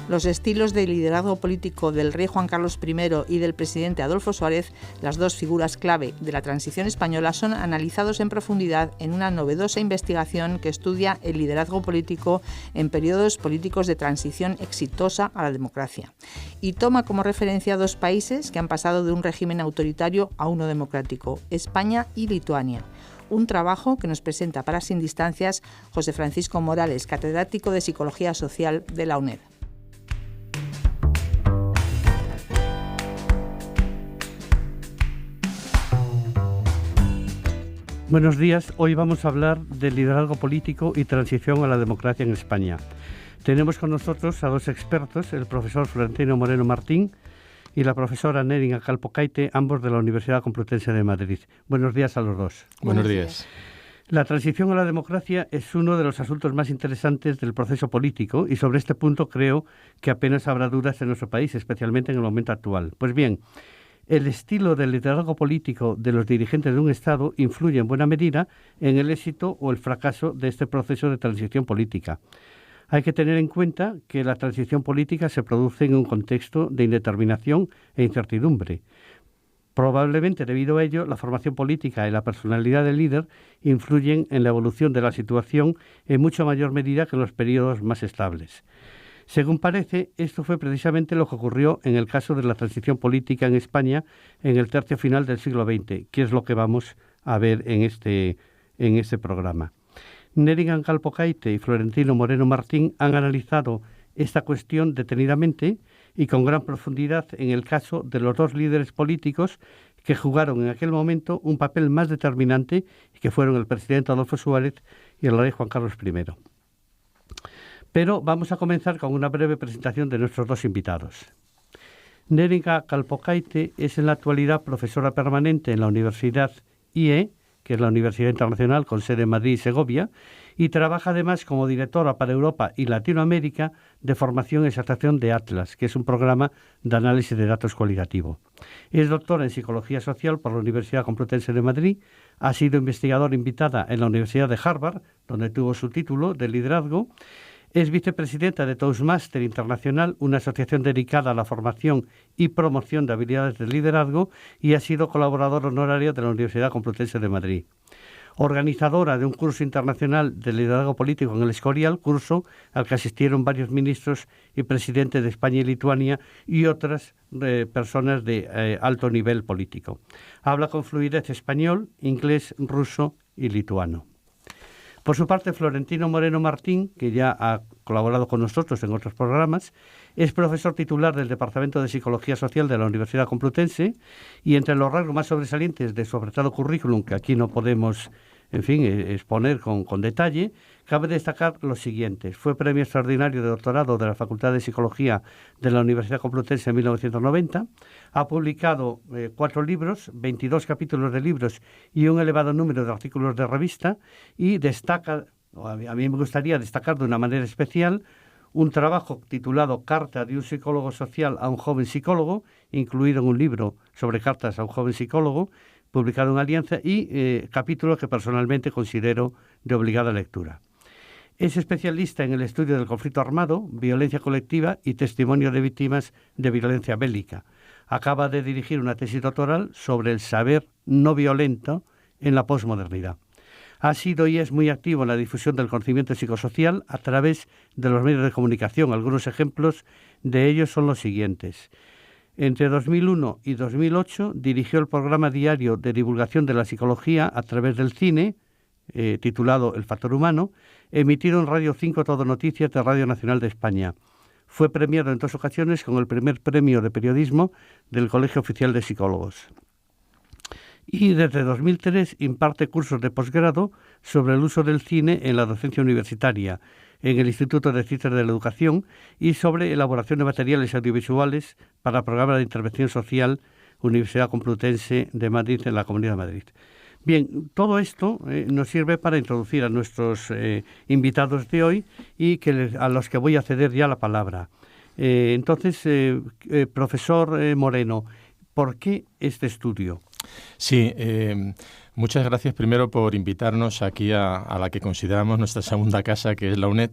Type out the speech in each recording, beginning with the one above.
Los estilos de liderazgo político del rey Juan Carlos I y del presidente Adolfo Suárez, las dos figuras clave de la transición española, son analizados en profundidad en una novedosa investigación que estudia el liderazgo político en periodos políticos de transición exitosa a la democracia y toma como referencia dos países que han pasado de un régimen autoritario a uno democrático, España y Lituania. Un trabajo que nos presenta para Sin Distancias José Francisco Morales, catedrático de Psicología Social de la UNED. Buenos días, hoy vamos a hablar del liderazgo político y transición a la democracia en España. Tenemos con nosotros a dos expertos, el profesor Florentino Moreno Martín y la profesora Neringa Calpocaite, ambos de la Universidad Complutense de Madrid. Buenos días a los dos. Buenos días. La transición a la democracia es uno de los asuntos más interesantes del proceso político y sobre este punto creo que apenas habrá dudas en nuestro país, especialmente en el momento actual. Pues bien, el estilo del liderazgo político de los dirigentes de un Estado influye en buena medida en el éxito o el fracaso de este proceso de transición política. Hay que tener en cuenta que la transición política se produce en un contexto de indeterminación e incertidumbre. Probablemente debido a ello, la formación política y la personalidad del líder influyen en la evolución de la situación en mucho mayor medida que en los periodos más estables. Según parece, esto fue precisamente lo que ocurrió en el caso de la transición política en España en el tercio final del siglo XX, que es lo que vamos a ver en este programa. Neringa Calpocaite y Florentino Moreno Martín han analizado esta cuestión detenidamente y con gran profundidad en el caso de los dos líderes políticos que jugaron en aquel momento un papel más determinante y que fueron el presidente Adolfo Suárez y el rey Juan Carlos I. Pero vamos a comenzar con una breve presentación de nuestros dos invitados. Neringa Calpocaite es en la actualidad profesora permanente en la Universidad IE, que es la Universidad Internacional con sede en Madrid y Segovia, y trabaja además como directora para Europa y Latinoamérica de formación y extracción de Atlas, que es un programa de análisis de datos cualitativo. Es doctora en Psicología Social por la Universidad Complutense de Madrid, ha sido investigadora invitada en la Universidad de Harvard, donde tuvo su título de liderazgo. Es vicepresidenta de Toastmaster Internacional, una asociación dedicada a la formación y promoción de habilidades de liderazgo, y ha sido colaboradora honoraria de la Universidad Complutense de Madrid. Organizadora de un curso internacional de liderazgo político en el Escorial, curso al que asistieron varios ministros y presidentes de España y Lituania y otras personas de alto nivel político. Habla con fluidez español, inglés, ruso y lituano. Por su parte, Florentino Moreno Martín, que ya ha colaborado con nosotros en otros programas, es profesor titular del Departamento de Psicología Social de la Universidad Complutense y entre los rasgos más sobresalientes de su apretado currículum, que aquí no podemos, exponer con detalle, cabe destacar los siguientes. Fue premio extraordinario de doctorado de la Facultad de Psicología de la Universidad Complutense en 1990. Ha publicado 4 libros, 22 capítulos de libros y un elevado número de artículos de revista, y destaca, a mí me gustaría destacar de una manera especial, un trabajo titulado Carta de un psicólogo social a un joven psicólogo, incluido en un libro sobre cartas a un joven psicólogo, publicado en Alianza, y capítulos que personalmente considero de obligada lectura. Es especialista en el estudio del conflicto armado, violencia colectiva y testimonio de víctimas de violencia bélica. Acaba de dirigir una tesis doctoral sobre el saber no violento en la posmodernidad. Ha sido y es muy activo en la difusión del conocimiento psicosocial a través de los medios de comunicación. Algunos ejemplos de ellos son los siguientes. Entre 2001 y 2008 dirigió el programa diario de divulgación de la psicología a través del cine, titulado El Factor Humano, emitido en Radio 5 Todo Noticias de Radio Nacional de España. Fue premiado en 2 ocasiones con el primer premio de periodismo del Colegio Oficial de Psicólogos. Y desde 2003 imparte cursos de posgrado sobre el uso del cine en la docencia universitaria, en el Instituto de Ciencias de la Educación, y sobre elaboración de materiales audiovisuales para programas de intervención social, Universidad Complutense de Madrid, en la Comunidad de Madrid. Bien, todo esto nos sirve para introducir a nuestros invitados de hoy y a los que voy a ceder ya la palabra. Entonces, profesor Moreno, ¿por qué este estudio? Sí, muchas gracias primero por invitarnos aquí a la que consideramos nuestra segunda casa, que es la UNED.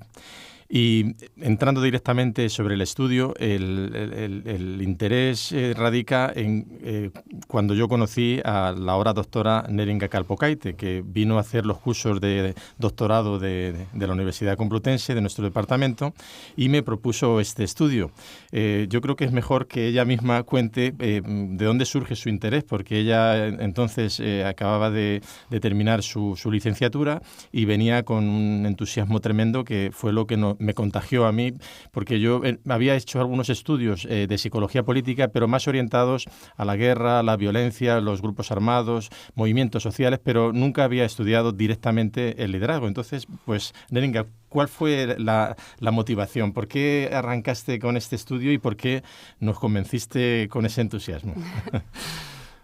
Y entrando directamente sobre el estudio, el interés radica en cuando yo conocí a la ahora doctora Neringa Kalpokaite, que vino a hacer los cursos de doctorado de la Universidad Complutense, de nuestro departamento, y me propuso este estudio. Yo creo que es mejor que ella misma cuente de dónde surge su interés, porque ella entonces acababa de terminar su licenciatura y venía con un entusiasmo tremendo que fue lo que me contagió a mí, porque yo había hecho algunos estudios de psicología política, pero más orientados a la guerra, a la violencia, los grupos armados, movimientos sociales, pero nunca había estudiado directamente el liderazgo. Entonces, pues, Neringa, ¿cuál fue la motivación? ¿Por qué arrancaste con este estudio y por qué nos convenciste con ese entusiasmo?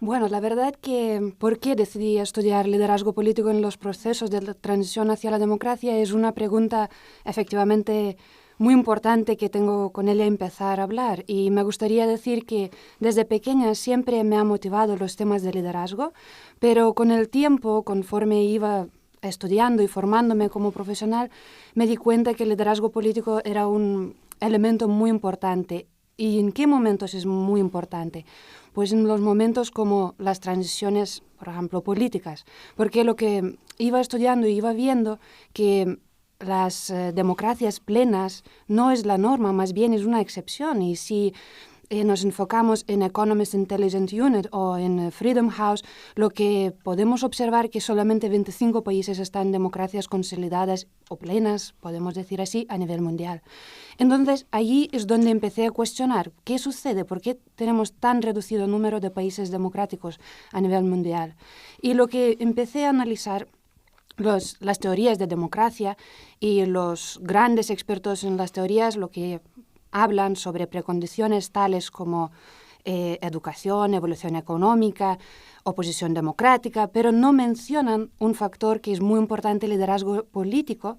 Bueno, la verdad que por qué decidí estudiar liderazgo político en los procesos de la transición hacia la democracia es una pregunta efectivamente muy importante que tengo con ella empezar a hablar. Y me gustaría decir que desde pequeña siempre me han motivado los temas de liderazgo, pero con el tiempo, conforme iba estudiando y formándome como profesional, me di cuenta que el liderazgo político era un elemento muy importante. ¿Y en qué momentos es muy importante? Pues en los momentos como las transiciones, por ejemplo, políticas. Porque lo que iba estudiando y iba viendo que las democracias plenas no es la norma, más bien es una excepción. Y si nos enfocamos en Economist Intelligence Unit o en Freedom House, lo que podemos observar que solamente 25 países están en democracias consolidadas o plenas, podemos decir así, a nivel mundial. Entonces, allí es donde empecé a cuestionar qué sucede, por qué tenemos tan reducido número de países democráticos a nivel mundial. Y lo que empecé a analizar las teorías de democracia y los grandes expertos en las teorías, lo que hablan sobre precondiciones tales como educación, evolución económica, oposición democrática, pero no mencionan un factor que es muy importante, el liderazgo político,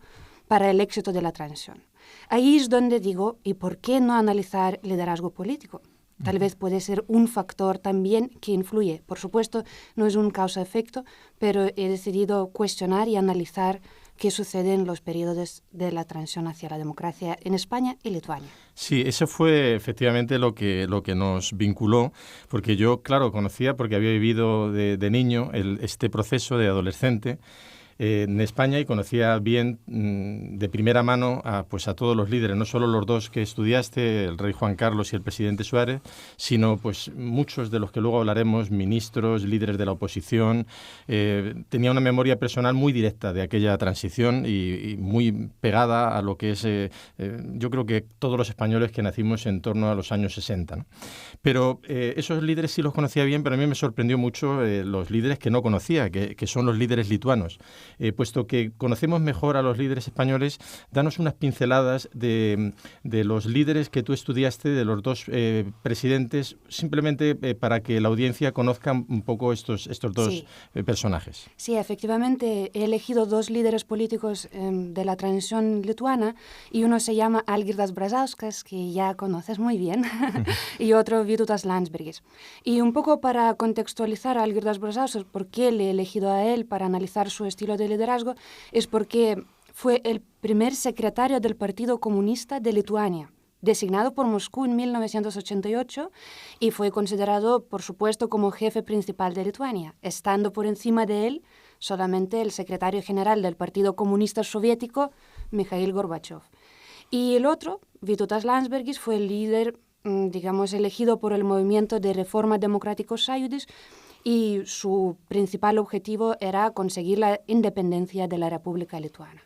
para el éxito de la transición. Ahí es donde digo, ¿y por qué no analizar liderazgo político? Tal vez puede ser un factor también que influye. Por supuesto, no es un causa-efecto, pero he decidido cuestionar y analizar qué sucede en los periodos de la transición hacia la democracia en España y Lituania. Sí, eso fue efectivamente lo que nos vinculó, porque yo, claro, conocía, porque había vivido de niño este proceso de adolescente en España y conocía bien de primera mano a todos los líderes, no solo los dos que estudiaste, el rey Juan Carlos y el presidente Suárez, sino pues muchos de los que luego hablaremos, ministros, líderes de la oposición. Tenía una memoria personal muy directa de aquella transición y muy pegada a lo que es, yo creo que todos los españoles que nacimos en torno a los años 60, ¿no? Pero esos líderes sí los conocía bien, pero a mí me sorprendió mucho los líderes que no conocía, que son los líderes lituanos. Puesto que conocemos mejor a los líderes españoles, danos unas pinceladas de los líderes que tú estudiaste, de los dos presidentes, simplemente para que la audiencia conozca un poco estos dos personajes. Sí, efectivamente, he elegido dos líderes políticos de la transición lituana, y uno se llama Algirdas Brazauskas, que ya conoces muy bien, y otro Vytautas Landsbergis. Y un poco para contextualizar a Algirdas Brazauskas, por qué le he elegido a él para analizar su estilo de liderazgo, es porque fue el primer secretario del Partido Comunista de Lituania, designado por Moscú en 1988, y fue considerado, por supuesto, como jefe principal de Lituania, estando por encima de él solamente el secretario general del Partido Comunista Soviético, Mikhail Gorbachev. Y el otro, Vytautas Landsbergis, fue el líder, digamos, elegido por el movimiento de Reforma Democráticos Sąjūdis, y su principal objetivo era conseguir la independencia de la República Lituana.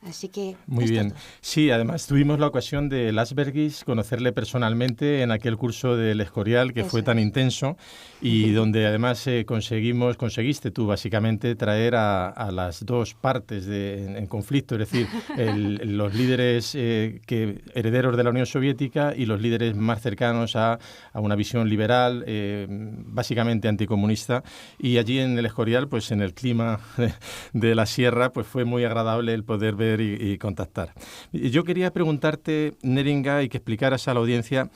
Así que... Muy bien. Sí, además tuvimos la ocasión de Landsbergis conocerle personalmente en aquel curso del Escorial que fue tan intenso y donde además conseguiste tú básicamente traer a las dos partes en conflicto, es decir, los líderes herederos de la Unión Soviética y los líderes más cercanos a una visión liberal, básicamente anticomunista. Y allí en el Escorial, pues en el clima de la sierra, pues fue muy agradable el poder ver conocer y contactar. Yo quería preguntarte, Neringa, y que explicaras a la audiencia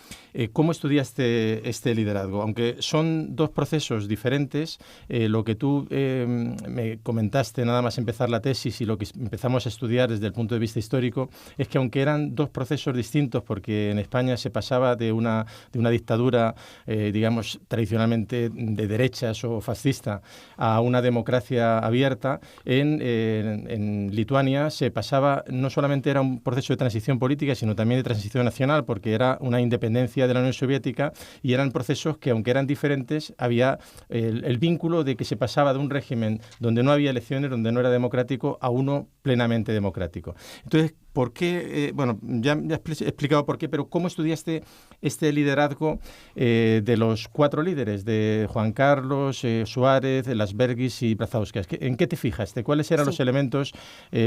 cómo estudiaste este liderazgo. Aunque son dos procesos diferentes, lo que tú me comentaste nada más empezar la tesis y lo que empezamos a estudiar desde el punto de vista histórico es que aunque eran dos procesos distintos, porque en España se pasaba de una dictadura, digamos, tradicionalmente de derechas o fascista a una democracia abierta, en Lituania se pasaba, no solamente era un proceso de transición política, sino también de transición nacional, porque era una independencia de la Unión Soviética y eran procesos que, aunque eran diferentes, había el vínculo de que se pasaba de un régimen donde no había elecciones, donde no era democrático, a uno plenamente democrático. Entonces, ¿por qué? Bueno, ya he explicado por qué, pero ¿cómo estudiaste este liderazgo de los cuatro líderes, de Juan Carlos, Suárez, Landsbergis y Brazauskas? ¿En qué te fijaste? ¿Cuáles eran los elementos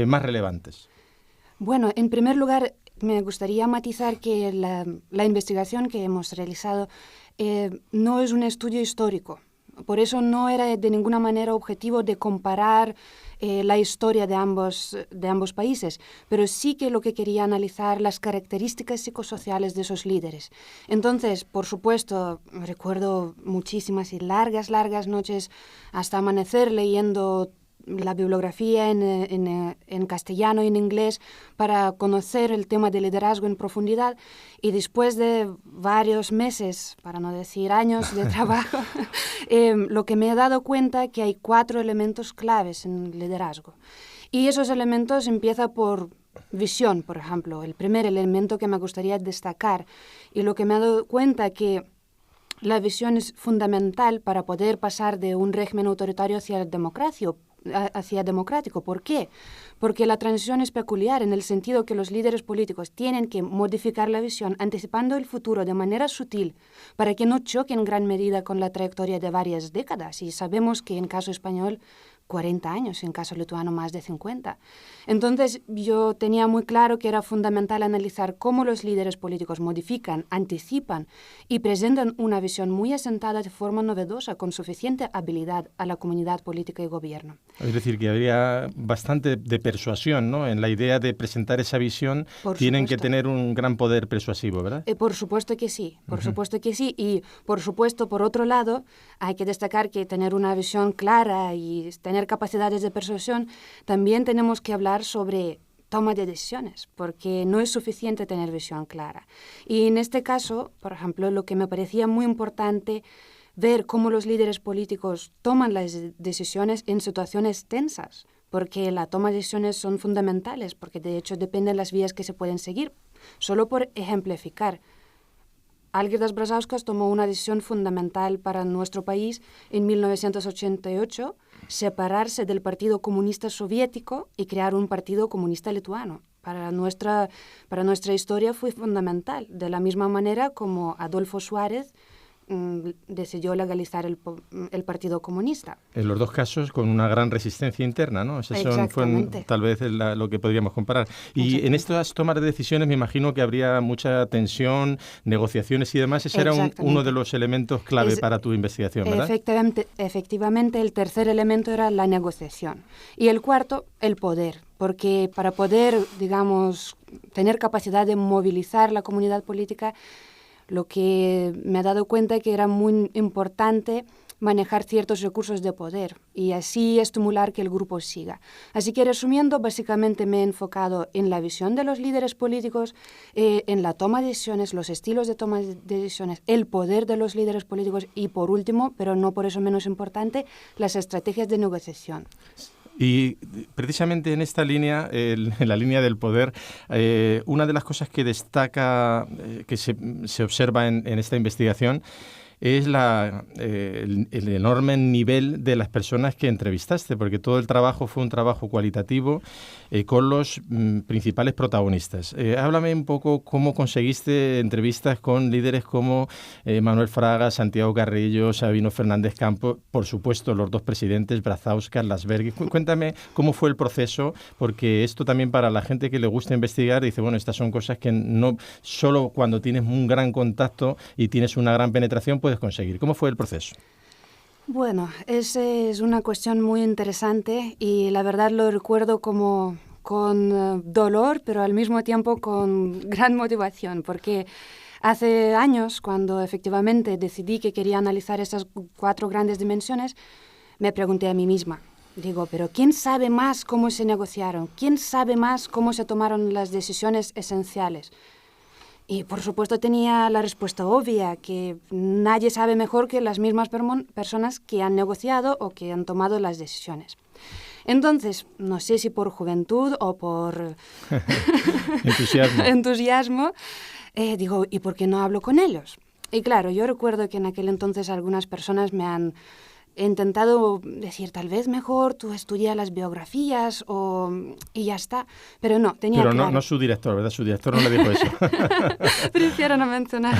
más relevantes? Bueno, en primer lugar, me gustaría matizar que la investigación que hemos realizado no es un estudio histórico. Por eso no era de ninguna manera objetivo de comparar la historia de ambos países, pero sí que lo que quería analizar las características psicosociales de esos líderes. Entonces, por supuesto, recuerdo muchísimas y largas noches hasta amanecer leyendo la bibliografía en castellano y en inglés para conocer el tema del liderazgo en profundidad, y después de varios meses, para no decir años de trabajo, lo que me he dado cuenta es que hay 4 elementos claves en el liderazgo. Y esos elementos empiezan por visión, por ejemplo. El primer elemento que me gustaría destacar, y lo que me he dado cuenta que la visión es fundamental para poder pasar de un régimen autoritario hacia democrático. ¿Por qué? Porque la transición es peculiar en el sentido que los líderes políticos tienen que modificar la visión anticipando el futuro de manera sutil para que no choque en gran medida con la trayectoria de varias décadas. Y sabemos que en caso español 40 años, en caso lituano más de 50. Entonces yo tenía muy claro que era fundamental analizar cómo los líderes políticos modifican, anticipan y presentan una visión muy asentada de forma novedosa, con suficiente habilidad a la comunidad política y gobierno. Es decir, que habría bastante de persuasión, ¿no? En la idea de presentar esa visión tienen que tener un gran poder persuasivo, ¿verdad? Por supuesto que sí, supuesto que sí. Y por supuesto, por otro lado, hay que destacar que tener una visión clara y tener capacidades de persuasión, también tenemos que hablar sobre toma de decisiones, porque no es suficiente tener visión clara. Y en este caso, por ejemplo, lo que me parecía muy importante ver cómo los líderes políticos toman las decisiones en situaciones tensas, porque la toma de decisiones son fundamentales, porque de hecho dependen las vías que se pueden seguir. Solo por ejemplificar, Algirdas Brazauskas tomó una decisión fundamental para nuestro país en 1988, separarse del Partido Comunista Soviético y crear un Partido Comunista Lituano. Para nuestra historia fue fundamental, de la misma manera como Adolfo Suárez decidió legalizar el Partido Comunista. En los dos casos con una gran resistencia interna, ¿no? Fue tal vez lo que podríamos comparar. Y en estas tomas de decisiones me imagino que habría mucha tensión, negociaciones y demás. Ese era uno de los elementos clave para tu investigación, ¿verdad? Efectivamente, el tercer elemento era la negociación. Y el cuarto, el poder. Porque para poder, digamos, tener capacidad de movilizar la comunidad política, lo que me he dado cuenta es que era muy importante manejar ciertos recursos de poder y así estimular que el grupo siga. Así que, resumiendo, básicamente me he enfocado en la visión de los líderes políticos, en la toma de decisiones, los estilos de toma de decisiones, el poder de los líderes políticos y, por último, pero no por eso menos importante, las estrategias de negociación. Y precisamente en esta línea, en la línea del poder, una de las cosas que destaca, que se observa en esta investigación, es el enorme nivel de las personas que entrevistaste, porque todo el trabajo fue un trabajo cualitativo con los principales protagonistas. Háblame un poco cómo conseguiste entrevistas con líderes como Manuel Fraga, Santiago Carrillo, Sabino Fernández Campos, por supuesto los dos presidentes, Brazauskas, Landsbergis. Cuéntame cómo fue el proceso, porque esto también para la gente que le gusta investigar dice, bueno, estas son cosas que no solo cuando tienes un gran contacto y tienes una gran penetración puedes conseguir. ¿Cómo fue el proceso? Bueno, esa es una cuestión muy interesante y la verdad lo recuerdo como con dolor, pero al mismo tiempo con gran motivación, porque hace años, cuando efectivamente decidí que quería analizar estas 4 grandes dimensiones, me pregunté a mí misma, digo, pero ¿quién sabe más cómo se negociaron? ¿Quién sabe más cómo se tomaron las decisiones esenciales? Y por supuesto tenía la respuesta obvia, que nadie sabe mejor que las mismas personas que han negociado o que han tomado las decisiones. Entonces, no sé si por juventud o por entusiasmo, digo, ¿y por qué no hablo con ellos? Y claro, yo recuerdo que en aquel entonces algunas personas me han intentado decir, tal vez mejor tú estudia las biografías y ya está. Pero no, tenía claro. Pero no su director, ¿verdad? Su director no le dijo eso. Prefiero no mencionar.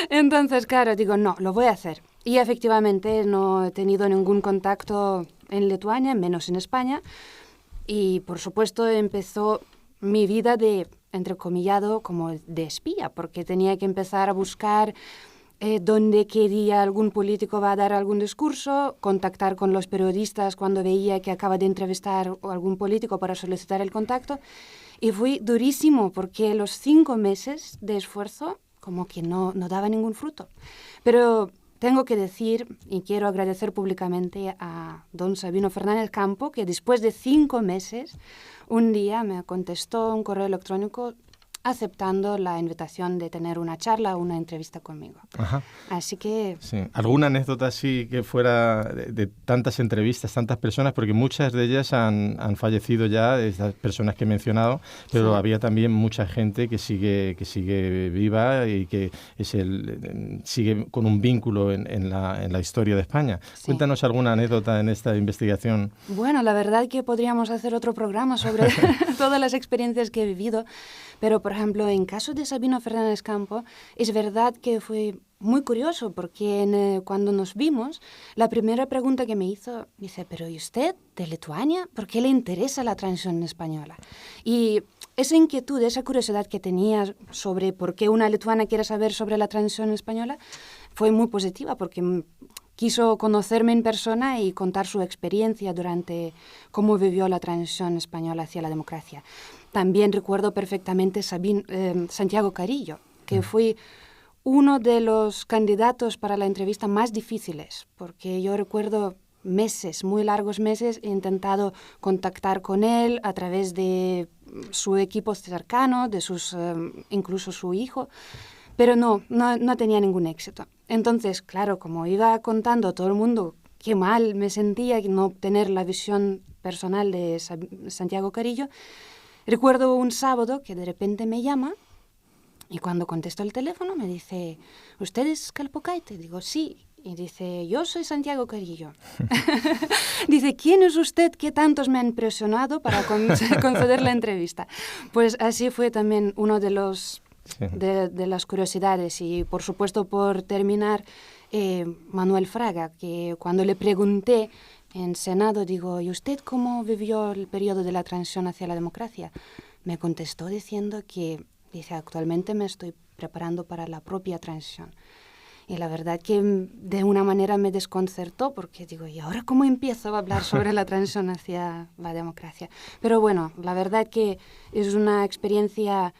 Entonces, claro, digo, no, lo voy a hacer. Y efectivamente no he tenido ningún contacto en Lituania, menos en España. Y, por supuesto, empezó mi vida de, entrecomillado, como de espía, porque tenía que empezar a buscar dónde quería algún político va a dar algún discurso, contactar con los periodistas cuando veía que acaba de entrevistar a algún político para solicitar el contacto. Y fue durísimo porque los 5 meses de esfuerzo como que no daba ningún fruto. Pero tengo que decir, y quiero agradecer públicamente a don Sabino Fernández Campo, que después de 5 meses, un día me contestó un correo electrónico aceptando la invitación de tener una charla o una entrevista conmigo. Ajá. Así que... Sí. ¿Alguna anécdota así que fuera de tantas entrevistas, tantas personas? Porque muchas de ellas han fallecido ya, estas personas que he mencionado, pero sí, había también mucha gente que sigue viva y que sigue con un vínculo en la historia de España. Sí. Cuéntanos alguna anécdota en esta investigación. Bueno, la verdad que podríamos hacer otro programa sobre todas las experiencias que he vivido. Pero, por ejemplo, en caso de Sabino Fernández Campo, es verdad que fue muy curioso porque cuando nos vimos, la primera pregunta que me hizo, dice, ¿pero y usted de Lituania? ¿Por qué le interesa la transición española? Y esa inquietud, esa curiosidad que tenía sobre por qué una lituana quiere saber sobre la transición española fue muy positiva porque quiso conocerme en persona y contar su experiencia durante cómo vivió la transición española hacia la democracia. También recuerdo perfectamente Santiago Carillo, que fue uno de los candidatos para la entrevista más difíciles, porque yo recuerdo meses, muy largos meses, he intentado contactar con él a través de su equipo cercano, de incluso su hijo, pero no tenía ningún éxito. Entonces, claro, como iba contando a todo el mundo qué mal me sentía no tener la visión personal de Santiago Carillo, recuerdo un sábado que de repente me llama y cuando contesto el teléfono me dice, ¿usted es Calpocaite? Digo, sí. Y dice, yo soy Santiago Carillo. Dice, ¿quién es usted que tantos me han impresionado para conceder la entrevista? Pues así fue también uno de las curiosidades. Y por supuesto, por terminar, Manuel Fraga, que cuando le pregunté en Senado, digo, ¿y usted cómo vivió el periodo de la transición hacia la democracia? Me contestó diciendo que, dice, actualmente me estoy preparando para la propia transición. Y la verdad que de una manera me desconcertó porque digo, ¿y ahora cómo empiezo a hablar sobre la transición hacia la democracia? Pero bueno, la verdad que es una experiencia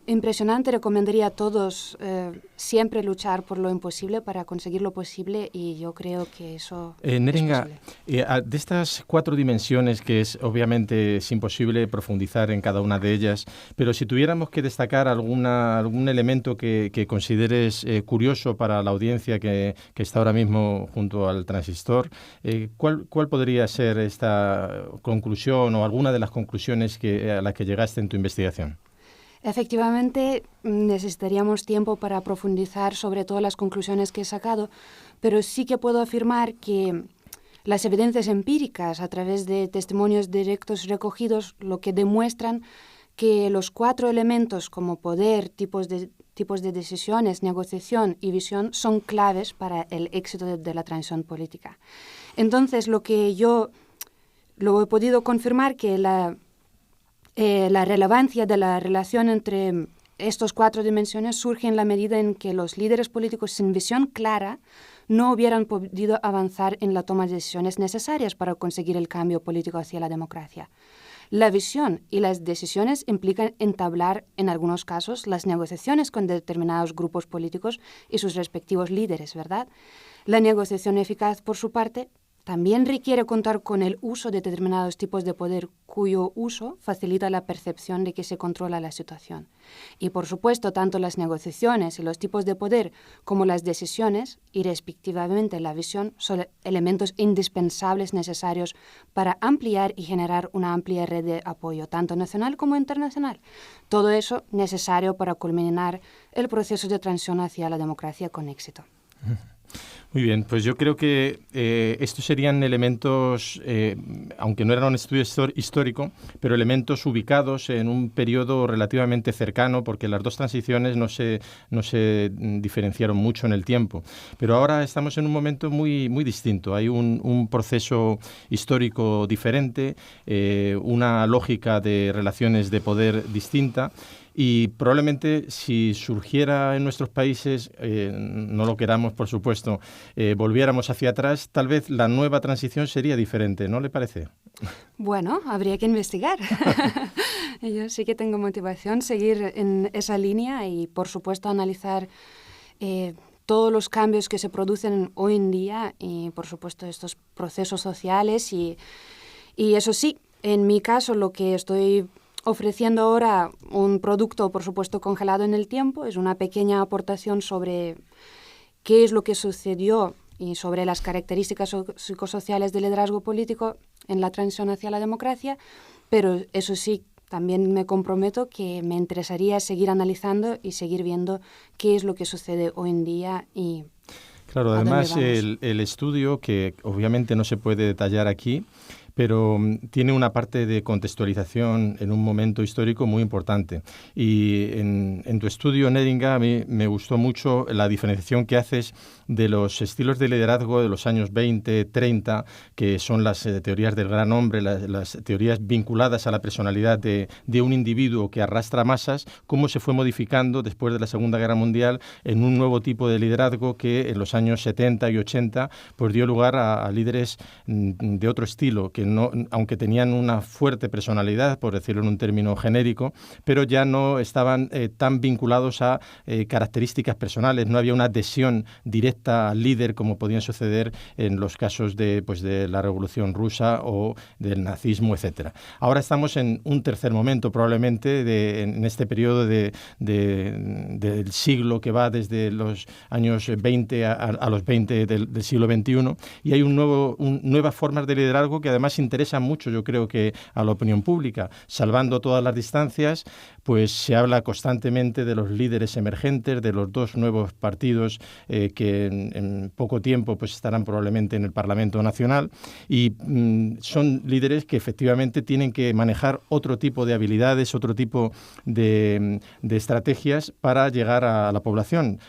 impresionante. Recomendaría a todos siempre luchar por lo imposible para conseguir lo posible y yo creo que eso Nerenga, es posible. De estas 4 dimensiones que obviamente es imposible profundizar en cada una de ellas, pero si tuviéramos que destacar algún elemento que consideres curioso para la audiencia que está ahora mismo junto al transistor, ¿cuál podría ser esta conclusión o alguna de las conclusiones a las que llegaste en tu investigación? Efectivamente, necesitaríamos tiempo para profundizar sobre todas las conclusiones que he sacado, pero sí que puedo afirmar que las evidencias empíricas a través de testimonios directos recogidos lo que demuestran que los 4 elementos como poder, tipos de decisiones, negociación y visión son claves para el éxito de la transición política. Entonces, lo he podido confirmar que la relevancia de la relación entre estas 4 dimensiones surge en la medida en que los líderes políticos sin visión clara no hubieran podido avanzar en la toma de decisiones necesarias para conseguir el cambio político hacia la democracia. La visión y las decisiones implican entablar, en algunos casos, las negociaciones con determinados grupos políticos y sus respectivos líderes, ¿verdad? La negociación eficaz, por su parte, también requiere contar con el uso de determinados tipos de poder cuyo uso facilita la percepción de que se controla la situación. Y, por supuesto, tanto las negociaciones y los tipos de poder como las decisiones y, respectivamente, la visión son elementos indispensables necesarios para ampliar y generar una amplia red de apoyo, tanto nacional como internacional. Todo eso necesario para culminar el proceso de transición hacia la democracia con éxito. Muy bien, pues yo creo que estos serían elementos, aunque no eran un estudio histórico, pero elementos ubicados en un periodo relativamente cercano, porque las dos transiciones no se diferenciaron mucho en el tiempo. Pero ahora estamos en un momento muy, muy distinto. Hay un proceso histórico diferente, una lógica de relaciones de poder distinta. Y probablemente si surgiera en nuestros países, no lo queramos por supuesto, volviéramos hacia atrás, tal vez la nueva transición sería diferente, ¿no le parece? Bueno, habría que investigar. Yo sí que tengo motivación seguir en esa línea y por supuesto analizar todos los cambios que se producen hoy en día y por supuesto estos procesos sociales y eso sí, en mi caso lo que estoy ofreciendo ahora un producto, por supuesto, congelado en el tiempo. Es una pequeña aportación sobre qué es lo que sucedió y sobre las características psicosociales del liderazgo político en la transición hacia la democracia, pero eso sí, también me comprometo que me interesaría seguir analizando y seguir viendo qué es lo que sucede hoy en día y claro, además el estudio, que obviamente no se puede detallar aquí, pero tiene una parte de contextualización en un momento histórico muy importante. Y en tu estudio, Neringa, a mí me gustó mucho la diferenciación que haces de los estilos de liderazgo de los años 20, 30, que son las teorías del gran hombre, las teorías vinculadas a la personalidad de un individuo que arrastra masas, cómo se fue modificando después de la Segunda Guerra Mundial en un nuevo tipo de liderazgo que en los años 70 y 80 pues dio lugar a líderes de otro estilo, que no, aunque tenían una fuerte personalidad, por decirlo en un término genérico, pero ya no estaban tan vinculados a características personales, no había una adhesión directa al líder como podían suceder en los casos de la Revolución Rusa o del nazismo, etcétera. Ahora estamos en un tercer momento, probablemente, en este periodo del siglo que va desde los años 20 a los 20 del siglo XXI, y hay nuevas formas de liderazgo que además interesan mucho, yo creo, que a la opinión pública. Salvando todas las distancias, pues se habla constantemente de los líderes emergentes, de los dos nuevos partidos que en poco tiempo pues estarán probablemente en el Parlamento Nacional, y son líderes que efectivamente tienen que manejar otro tipo de habilidades, otro tipo de estrategias para llegar a la población.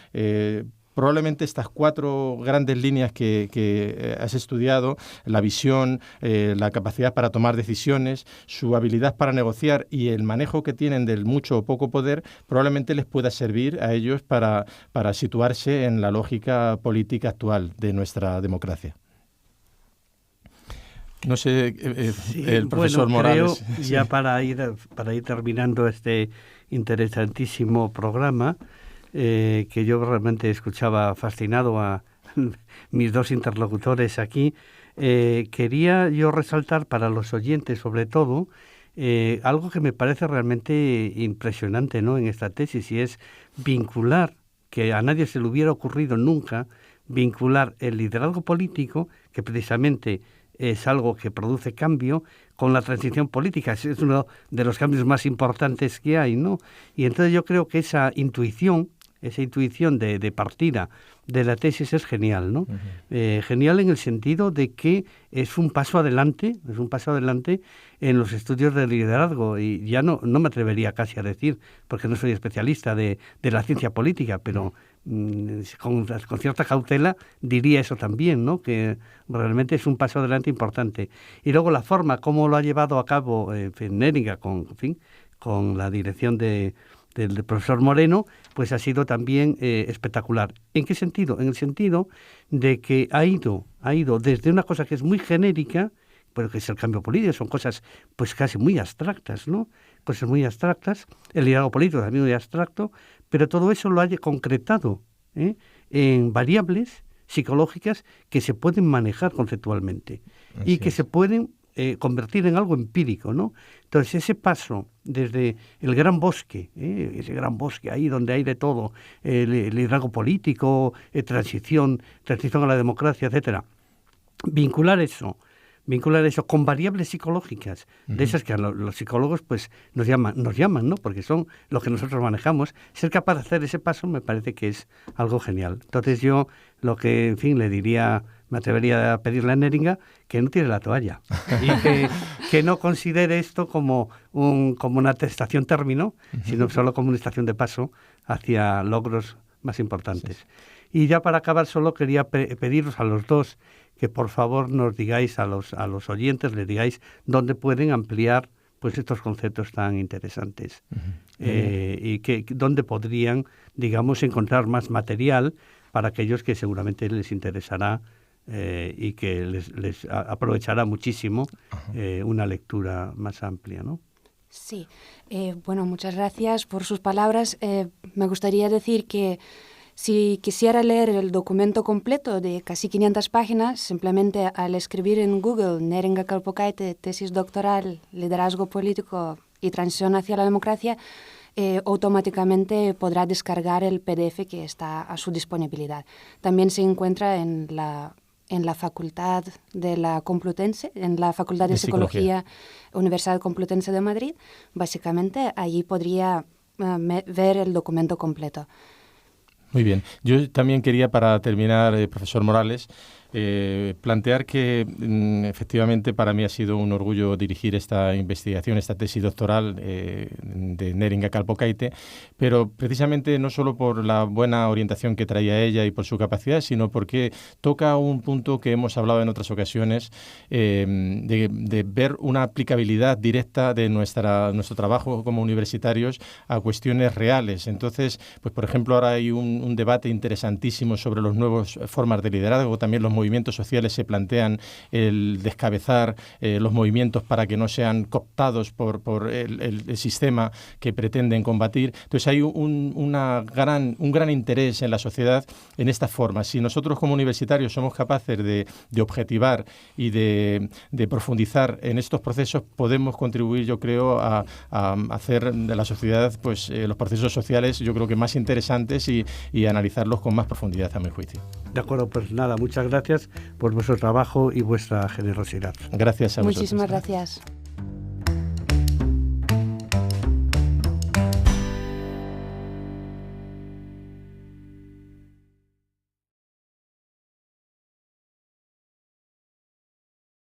Probablemente estas cuatro grandes líneas que has estudiado, la visión, la capacidad para tomar decisiones, su habilidad para negociar y el manejo que tienen del mucho o poco poder, probablemente les pueda servir a ellos para situarse en la lógica política actual de nuestra democracia. No sé, el profesor Morales. Creo, ya para ir terminando este interesantísimo programa, que yo realmente escuchaba fascinado a mis dos interlocutores aquí, quería yo resaltar para los oyentes, sobre todo, algo que me parece realmente impresionante, ¿no?, en esta tesis, y es vincular, que a nadie se le hubiera ocurrido nunca, vincular el liderazgo político, que precisamente es algo que produce cambio, con la transición política. Es uno de los cambios más importantes que hay, ¿no? Y entonces yo creo que esa intuición de partida de la tesis es genial, ¿no? Uh-huh. Genial en el sentido de que es un paso adelante en los estudios de liderazgo, y ya no me atrevería casi a decir, porque no soy especialista de la ciencia política, pero con cierta cautela diría eso también, ¿no?, que realmente es un paso adelante importante. Y luego la forma, cómo lo ha llevado a cabo Neringa con la dirección de del profesor Moreno, pues ha sido también espectacular. ¿En qué sentido? En el sentido de que ha ido desde una cosa que es muy genérica, pero que es el cambio político, son cosas pues casi muy abstractas, ¿no? Cosas muy abstractas, el liderazgo político también muy abstracto, pero todo eso lo haya concretado en variables psicológicas que se pueden manejar conceptualmente y que se pueden convertir en algo empírico, ¿no? Entonces, ese paso desde el gran bosque, ese gran bosque ahí donde hay de todo, el liderazgo político, transición a la democracia, etcétera, vincular eso con variables psicológicas, de esas que a los psicólogos pues nos llaman, ¿no? Porque son lo que nosotros manejamos. Ser capaz de hacer ese paso me parece que es algo genial. Entonces yo lo que, en fin, le diría, me atrevería a pedirle a Neringa que no tire la toalla y que no considere esto como una estación término, sino solo como una estación de paso hacia logros más importantes. Sí. Y ya para acabar solo quería pediros a los dos que por favor nos digáis a los oyentes, les digáis dónde pueden ampliar pues estos conceptos tan interesantes y dónde podrían, digamos, encontrar más material para aquellos que seguramente les interesará y que les aprovechará muchísimo una lectura más amplia, ¿no? Sí, bueno, muchas gracias por sus palabras. Me gustaría decir que si quisiera leer el documento completo de casi 500 páginas, simplemente al escribir en Google Neringa Kalpokaite, tesis doctoral, liderazgo político y transición hacia la democracia, automáticamente podrá descargar el PDF que está a su disponibilidad. También se encuentra en la Facultad de la Complutense, en la Facultad de Psicología Universidad Complutense de Madrid. Básicamente, allí podría ver el documento completo. Muy bien. Yo también quería, para terminar, profesor Morales, plantear que efectivamente para mí ha sido un orgullo dirigir esta investigación, esta tesis doctoral de Neringa Kalpokaite, pero precisamente no solo por la buena orientación que traía ella y por su capacidad, sino porque toca un punto que hemos hablado en otras ocasiones, de ver una aplicabilidad directa de nuestro trabajo como universitarios a cuestiones reales. Entonces, pues por ejemplo, ahora hay un debate interesantísimo sobre las nuevas formas de liderazgo, también los movimientos sociales se plantean el descabezar los movimientos para que no sean cooptados por el sistema que pretenden combatir. Entonces hay un gran interés en la sociedad en estas formas. Si nosotros como universitarios somos capaces de objetivar y de profundizar en estos procesos, podemos contribuir, yo creo, a hacer de la sociedad pues los procesos sociales, yo creo que más interesantes y analizarlos con más profundidad, a mi juicio. De acuerdo, pues nada, muchas gracias por vuestro trabajo y vuestra generosidad. Gracias a vosotros. Muchísimas gracias.